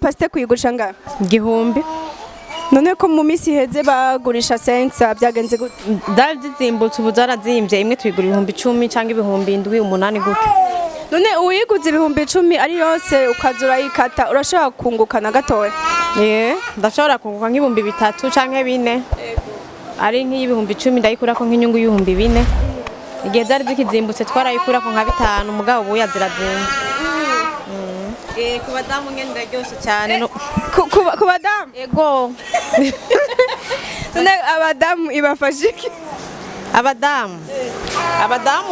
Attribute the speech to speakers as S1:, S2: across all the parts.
S1: Pasite kuyigurisha ngaho
S2: igihumbi.
S1: none ko mu minsi iheze bagurisha sensa byagenze gute?
S2: Zari zizimbutse ubu zarazimbye, imwe tuyigura ibihumbi 10 cyangwa ibihumbi 7 8 gutyo.
S1: None uyiguze ibihumbi 10 ari yose ukazura yikata urashobora kungukana gatoya?
S2: Ndashobora kunguka nk'ibihumbi 3 cyangwa 4. Ari nk'ibihumbi 10 ndayikura ko nk'inyungu y'ibihumbi 4. Igihe zari zikizimbutse twarayikura ko nka 5 mugabo ubu yazirazimbye. Ku badamu ngene ndaryoshe cyane no
S1: ku badamu
S2: ego.
S1: None abadamu ibafashe iki?
S2: Abadamu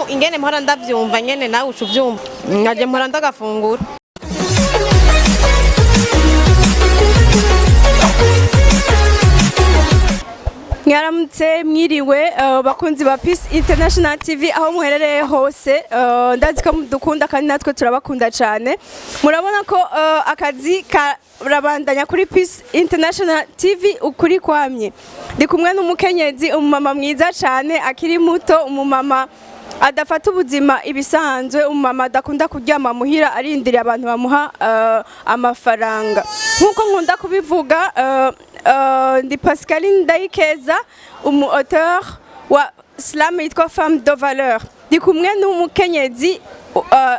S2: ingene mpora ndavyumva nyene nawe ucu vyumva ngaje mpora ndagafungura.
S1: Mwaramutse mwiriwe bakunzi ba Peace International TV aho muherereye hose, ndazi ko mudukunda kandi natwe turabakunda cyane. Murabona ko akazi karabandanya kuri Peace International TV ukuri kwamye. Ndi kumwe n'umukenyezi, umumama mwiza cyane akiri muto, umumama adafata ubuzima ibisanzwe, umumama adakunda kuryama muhira arindiriye abantu bamuha amafaranga. Nkuko nkunda kubivuga, ndi Pascaline Ndayikeza, auteur wa slam yitwa Femme de Valeur. Ndi kumwe n'umukenyezi,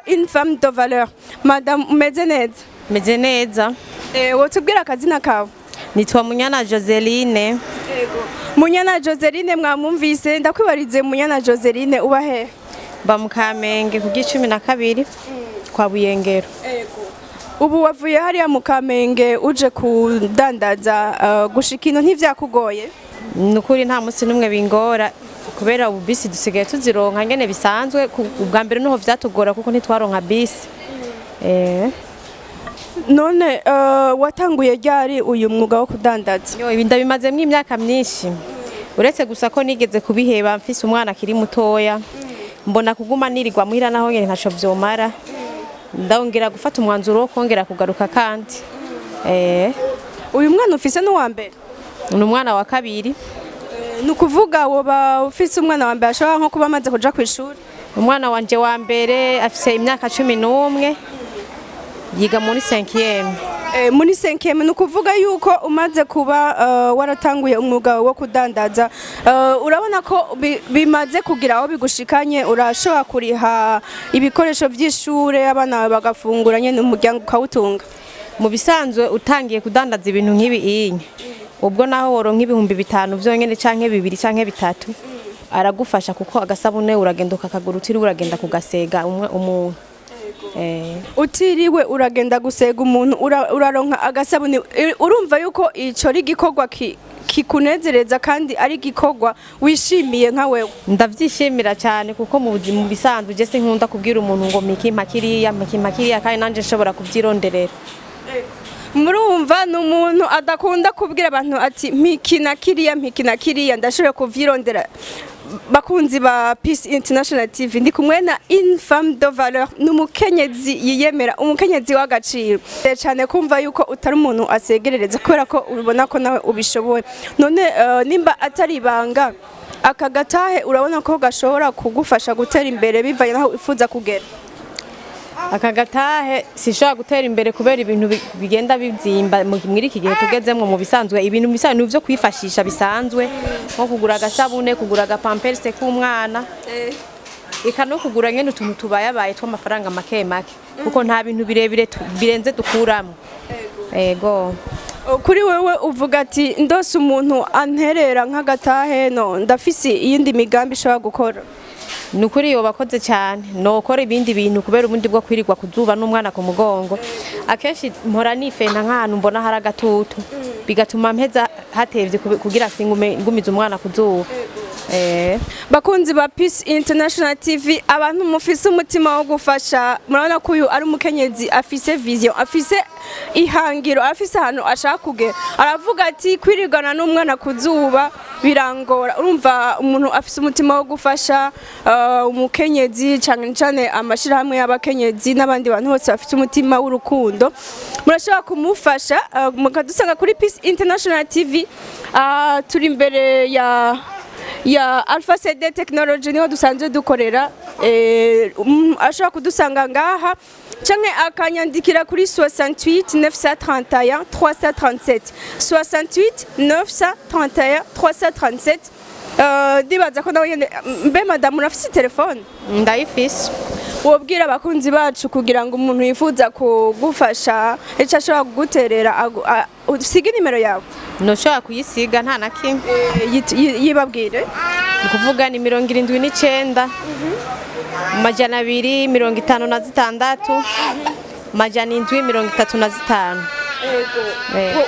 S1: une femme de valeur. Madame umeze neza?
S2: Meze neza.
S1: Wotubwira akazina kawe?
S2: Nitwa Munyana Joseline.
S1: Munyana Joseline mwamumvise, ndakwibarize Munyana Joseline uba he?
S2: Ba mu Kamenge ku 12 kwa Buyengero.
S1: Ubu wavuye hariya mu Kamenge uje kudandaza, gushika ino ntivyakugoye?
S2: Nukuri nta munsi numwe bingora kubera ubu bisi dusigaye tuzironka ngene bisanzwe. Ubwa mbere niho vyatugora kuko ntitwaronka bisi.
S1: None watanguye ryari uyu mwuga wo kudandaza?
S2: Ibi ndabimazemo imyaka myinshi, uretse gusa ko nigeze kubiheba mfise umwana akiri mutoya, mbona kuguma nirirwa muhira naho ngene ntaco vyomara, ndongera gufata umwanzuro wo kongera kugaruka kandi.
S1: Uyu mwana ufise n'uwa mbere?
S2: Ni umwana wa kabiri.
S1: Nukuvuga woba ufise umwana wa mbere ashobora nko kuba amaze kuja kw'ishuri?
S2: Umwana wanje wa mbere afise imyaka 11 yiga muri 5e.
S1: Muri 5e nukuvuga yuko umaze kuba waratanguye umwuga wo kudandaza, urabona ko bimaze kugira aho bigushikanye, urashobora kuriha ibikoresho by'ishure abana bagafungura nyene umuryango ukawutunga?
S2: Mu bisanzwe utangiye kudandaza ibintu nk'ibi inye, ubwo naho woronka ibihumbi 5 vyonyene canke 2 canke 3 aragufasha, kuko agasabune uragenda ukakagura utiriwe uragenda kugasega umuntu.
S1: Utiriwe uragenda gusega umuntu uraronka agasabune. Urumva yuko ico ari gikorwa kikunezereza kandi ari gikorwa wishimiye nka wewe?
S2: Ndavyishimira cyane kuko mu buzima bisanzwe je sinkunda kubwira umuntu ngo mikimpa kiriya kandi nanje nshobora kuvyironderera.
S1: Murumva n'umuntu adakunda kubwira abantu ati mpikina kiriya ndashoboye kuvyirondera. Bakunzi ba Peace International TV, ndi kumwe na une femme de valeur, n'umukenyezi yiyemera, umukenyezi wa gaciro cyane, kumva yuko utari umuntu asegerereza kubera ko ubona ko nawe ubishoboye. None nimba atari ibanga, aka gatahe urabona ko gashobora kugufasha gutera imbere bivanye naho wifuza kugera?
S2: Aka gatahe sishobora gutera imbere kubera ibintu bigenda bizimba muri iki gihe tugezemwo. Mu bisanzwe ibintu bisanzwe byo kwifashisha bisanzwe nko kugura agasabune, kugura agapamperse k'umwana, eka no kugura nyene utuntu tubayabaye tw'amafaranga make kuko nta bintu birebire birenze dukuramo. Ego.
S1: Kuri wewe uvuga ati ndose umuntu anterera nk'agatahe, no ndafisi iyindi migambi ishobora gukora?
S2: Nukuri yo bakoze cyane, nokora ibindi bintu kubera ubundi bwo kwirirwa kuzuba n'umwana ku mugongo. Akenshi mpora nifena nk'ahantu mbona hari agatutu, bigatuma mpeza hatevye kugira ngumize umwana kuzuba. Bakunzi ba Peace International TV, abantu mufise umutima wo gufasha, murabona ko uyu ari umukenyezi afise vision, afise ihangiro, afise ahantu ashaka kugera. Aravuga ati kwirigana n'umwana kuzuba birangora. Urumva umuntu afise umutima wo gufasha, umukenyezi cyane amashirahamwe y'abakenyezi n'abandi bantu bose bafite umutima w'urukundo, murashobora kumufasha mukadusanga kuri Peace International TV. Turi imbere ya Alpha CD Technology niho dusanzwe dukorera, ashobora kudusanga ngaha
S1: canke akanyandikira kuri 68 931 337 68 931 337. Ndibaza ko nawe nyene mbe madame urafise telefone?
S2: ndayifise.
S1: Wobwira abakunzi bacu kugira ngo umuntu yifuza kugufasha eca ashobora kuguterera usiga nimero yawe?
S2: Noshobora kuyisiga nta na kimwe.
S1: Yibabwire.
S2: Kuvuga ni 79 amajana 256 amajana 735.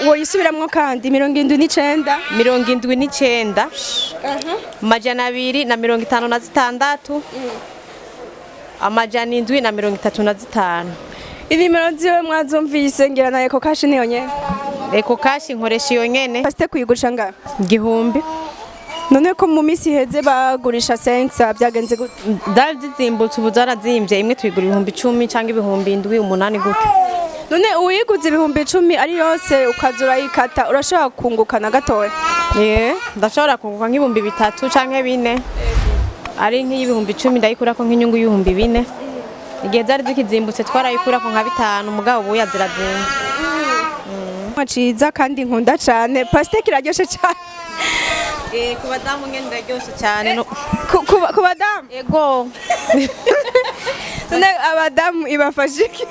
S1: Woyisubiramwo kandi 79
S2: amajana 256 amajana 735.
S1: Inimero ziwe mwazumvise ngira na Eko Cash niyo nyene.
S2: Eko Cash nkoresha iyo nyene.
S1: Pasite kuyigurisha ngaho?
S2: 1000.
S1: None ko mu misi heze bagurisha 5 byagenze gute?
S2: Dal zizimbutse ubu zarazimbye, imwe tuyigura 10,000 cyangwa 7,000 8 gute.
S1: None uyiguze 10,000 ari yose ukazura yikata urashobora kungukana gatoya?
S2: Ndashobora kunguka nk'ibihumbi 3 cyangwa 4. Ari nk'ibihumbi 10 ndayikura ko nk'inyungu y'ibihumbi 4. Igihe zari zikizimbutse twarayikura ko nka 5 mugabo ubu yazirazinze.
S1: Maciza kandi nkunda cyane. Pasite kiraryoshe cyane.
S2: Ku badamu ngende ndaryoshe cyane.
S1: Ku badamu?
S2: Yego.
S1: None abadamu ibafashe iki?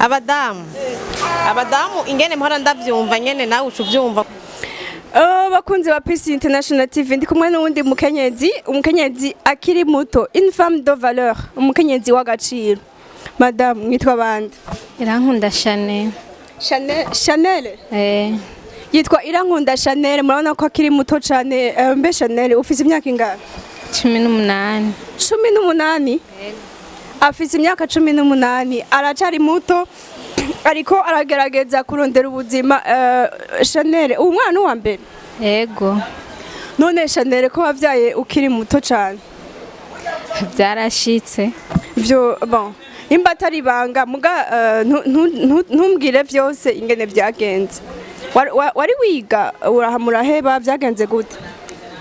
S2: Abadamu ingene mpora ndavyumva nyene nawe ucuvyumva.
S1: Bakunzi ba Peace International TV ndi kumwe n'uwundi umukenyezi akiri muto, une femme de valeur, umukenyezi wa gaciro. Madame mwitwa bande?
S3: Irankunda Chanel.
S1: Chanel? Yitwa Irankunda Chanel, murabona ko akiri muto cyane. Mbe Chanel ufise imyaka ingana?
S3: 18.
S1: 18? Afise imyaka 18, aracari muto ariko aragerageza kurondera ubuzima. Chanel umwana wa mbere?
S3: Yego.
S1: None Chanel ko wavyaye ukiri muto cyane?
S3: Byarashitse.
S1: Byo bon imba atari banga muga ntumbwire vyose ingene vyagenze. Wari wiga urahamuraheba vyagenze gute?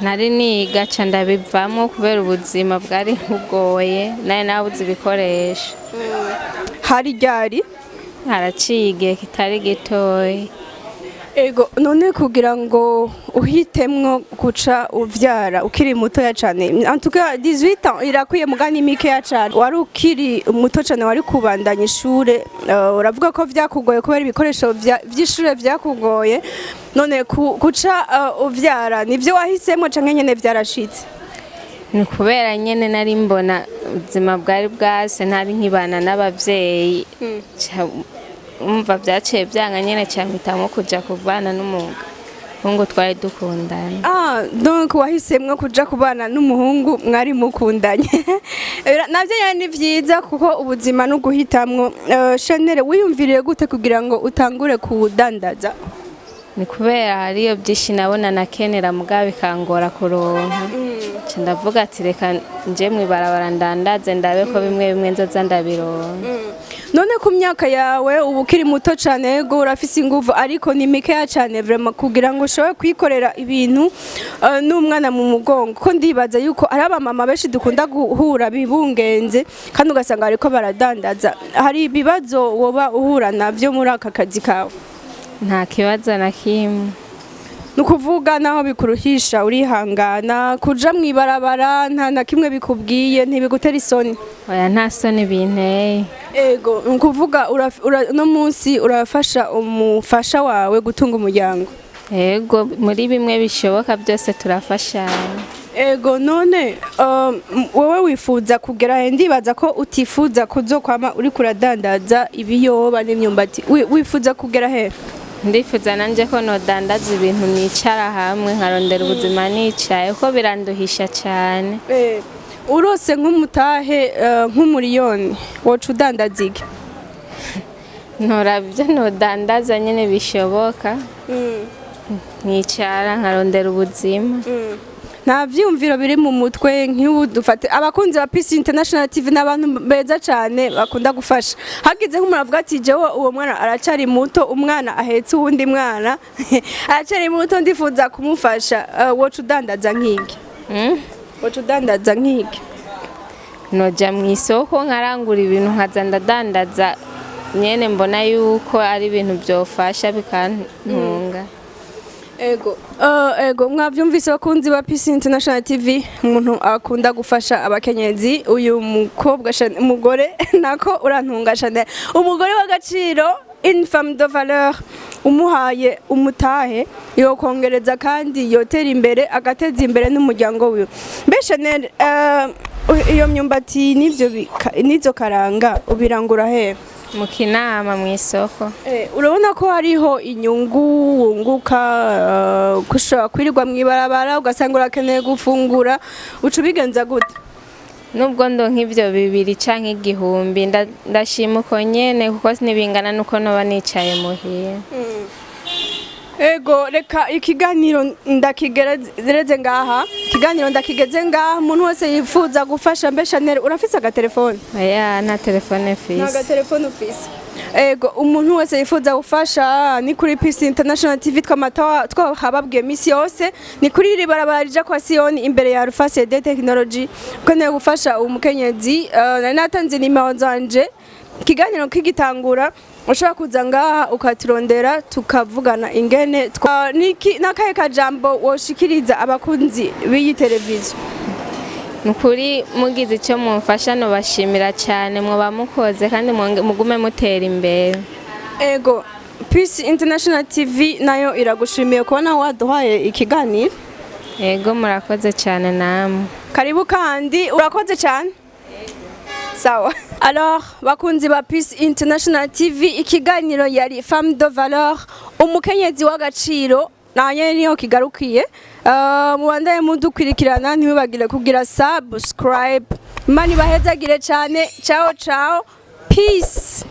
S3: Nari niga ca ndabivamo kubera ubuzima bwari bugoye naye nabuze ibikoresho.
S1: Hari ryari?
S3: Haraciye igihe kitari gitoyi.
S1: Ego none kugira ngo uhitemwo guca uvyara ukiri muto ya cane, en tout cas 18 ans irakwiye mugani mike ya cane. Wari ukiri muto cane, wari kubandanya ishure, uravuga ko vyakugoye kubera ibikoresho vy'ishure vyakugoye. None guca uvyara nivyo wahisemwo canke nyene vyarashitse?
S3: Ni kubera nyene nari mbona ubuzima bwari bwase ntari nkibana n'abavyeyi. Umva vyaciye byanga nyene cyamhitamo kuja kubana n'umuhungu twari dukundana.
S1: Donc wahisemwo kuja kubana n'umuhungu mwari mukundanye. Navyo yani vyiza kuko ubuzima no guhitamwo. Chanel wiyumviriye gute kugira ngo utangure kudandaza?
S3: Ni kubera hariyo byinshi nabona nakenera mugabe kangora kuronka. Ndavuga ati reka nje mwibarabara ndandaze ndabe ko bimwe nzoza ndabironka.
S1: None ku myaka yawe ubukiri muto cyane, yego urafise inguvu ariko ni mikeya cyane vraiment kugira ngo ushobore kwikorera ibintu n'umwana mu mugongo. Ko ndibaza yuko ari abamama benshi dukunda guhura bibungenze kandi ugasanga ariko baradandaza. Hari ibibazo woba uhura navyo muri aka kazi kawe?
S3: Nta kibazo na kimwe.
S1: Nukuvuga naho bikuruhisha urihangana kuja mwibarabara nta na kimwe bikubwiye ntibigutera isoni?
S3: Oya nta soni binteye.
S1: Ego nukuvuga no munsi urafasha umufasha wawe gutunga umuryango?
S3: Ego muri bimwe bishoboka byose turafashanya.
S1: Ego none wowe wifuza kugera ndibaza ko utifuza kuzokwama uri kuradandaza ibiyoba n'imyumbati, wifuza kugera he?
S3: Ndifuza nanje ko nodandaza ibintu nicara hamwe nkarondera ubuzima nicaye ko biranduhisha cyane.
S1: Urose nk'umutahe nk'umuriyoni woca udandaza iki?
S3: Ntorabyo nodandaza nyene bishoboka. Nicara nkarondera ubuzima.
S1: Nta vyumviro biri mu mutwe nk'ubu dufate abakunzi ba Peace International TV n'abantu beza cyane bakunda gufasha. Hagize nk'umuravuga ati jewe uwo mwana aracari muto, umwana ahetse uwundi mwana aracari muto ndifuza kumufasha, woca udandaza nk'iki? Woca udandaza nk'iki?
S3: noja mu isoko nkarangura ibintu nkaza ndadandaza nyene mbona yuko ari ibintu byofasha bikantunga.
S1: Ego mwavyumvise bakunzi ba Peace International TV, umuntu akunda gufasha abakenyezi, uyu mukobwa umugore nako urantunga Chanel, umugore wa gaciro, une femme de valeur, umuhaye umutahe yo kongereza kandi yotera imbere agateza imbere n'umuryango wiwe. Mbe Chanel, iyo myumbati nizo karanga ubirangura he?
S3: Mu Kinama mu isoko.
S1: Urabona ko hariho inyungu wunguka kushobora kwirirwa mwibarabara ugasanga urakeneye gufungura, uca ubigenza gute?
S3: Nubwo ndo nk'ivyo 2 canke 1000 ndashima uko nyene kuko sinibingana nuko noba nicaye muhira.
S1: Ego reka ikiganiro ndakigereze ngaha, ikiganiro ndakigeze ngaha, umuntu wese yifuza gufasha. Mbe Chanel urafise agatelefone?
S3: Oya nta telefone fise.
S1: Nta telefone ufise. Ego umuntu wese yifuza gufasha ni kuri Peace International TV twahababwiye misi yose, ni kuri iri barabara rija kwa Sioni imbere ya Alpha CD Technology. Ukeneye gufasha umukenyezi nari natanze nimero zanje, ikiganiro kigitangura ushobora kuza ngaha ukaturondera tukavugana ingene nakahe kajambo woshikiriza abakunzi b'iyi televiziyo.
S3: Nukuri mugize icyo mumfasha no bashimira cyane, mwoba mukoze kandi mugume mutera imbere.
S1: Ego Peace International TV nayo iragushimiye kubona waduhaye ikiganiro.
S3: Ego murakoze cyane namwe.
S1: Karibu kandi urakoze cyane. Sawa. Alors bakunzi ba Peace International TV, ikiganiro yari femme de valeur, umukenyezi wa gaciro, nanye niyo kigarukiye. Mubandaye mudukwirikirana, ntibibagire kugira subscribe. Imana ibahezagire cyane. Ciao ciao. Peace.